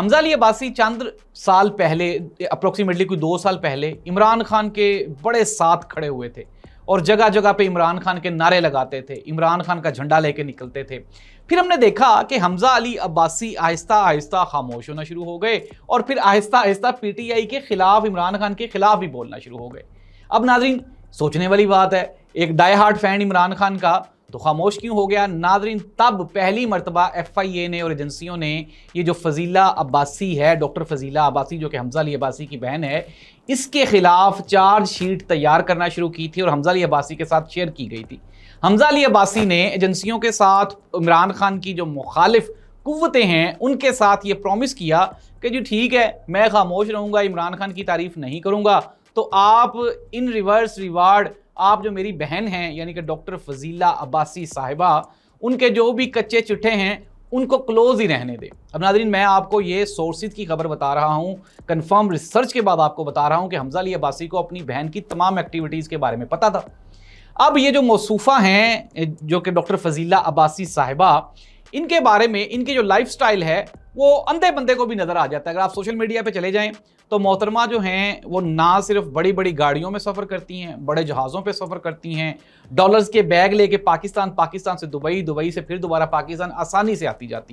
हमजा अली अब्बासी चंद साल पहले, अप्रोक्सीमेटली कोई 2 साल पहले, इमरान खान के बड़े साथ खड़े हुए थे और जगह जगह पे इमरान खान के नारे लगाते थे, इमरान खान का झंडा लेके निकलते थे। फिर हमने देखा कि हमजा अली अब्बासी आहिस्ता आहिस्ता खामोश होना शुरू हो गए और फिर आहिस्ता आहिस्ता पीटीआई के खिलाफ, इमरान खान के खिलाफ भी बोलना शुरू हो गए। अब नाजरीन, सोचने वाली बात है, एक die hard fan Imran Khan का तो खामोश क्यों हो गया? नाजरीन, तब पहली मरतबा FIA ने और एजेंसियों ने ये जो फजीला अब्बासी है, डॉक्टर फजीला अब्बासी, जो कि हमजा अली अब्बासी की बहन है, इसके खिलाफ चार्जशीट तैयार करना शुरू की थी और हमजा अली अब्बासी के साथ शेयर की गई थी। हमजा अली अब्बासी ने एजेंसियों के साथ इमरान खान की जो मुखालिफ कुव्वतें हैं उनके साथ ये प्रॉमिस किया कि जी ठीक है, मैं खामोश रहूँगा, इमरान खान की तारीफ नहीं करूँगा, तो आप इन रिवर्स रिवार्ड, आप जो मेरी बहन हैं यानी कि डॉक्टर फजीला अब्बासी साहिबा, उनके जो भी कच्चे चिट्ठे हैं उनको क्लोज ही रहने दें। अब नाज़रीन, मैं आपको ये सोर्सेज की खबर बता रहा हूँ, कंफर्म रिसर्च के बाद आपको बता रहा हूँ कि हमजा अली अब्बासी को अपनी बहन की तमाम एक्टिविटीज़ के बारे में पता था। अब ये जो मौसूफ़ा हैं जो कि डॉक्टर फजीला अब्बासी साहिबा, इनके बारे में, इनकी जो लाइफस्टाइल है वो अंधे बंदे को भी नज़र आ जाता है। अगर आप सोशल मीडिया पे चले जाएं तो मोहतरमा जो हैं वो ना सिर्फ बड़ी बड़ी गाड़ियों में सफ़र करती हैं, बड़े जहाज़ों पे सफ़र करती हैं, डॉलर्स के बैग लेके पाकिस्तान, पाकिस्तान से दुबई, दुबई से फिर दोबारा पाकिस्तान आसानी से आती जाती हैं।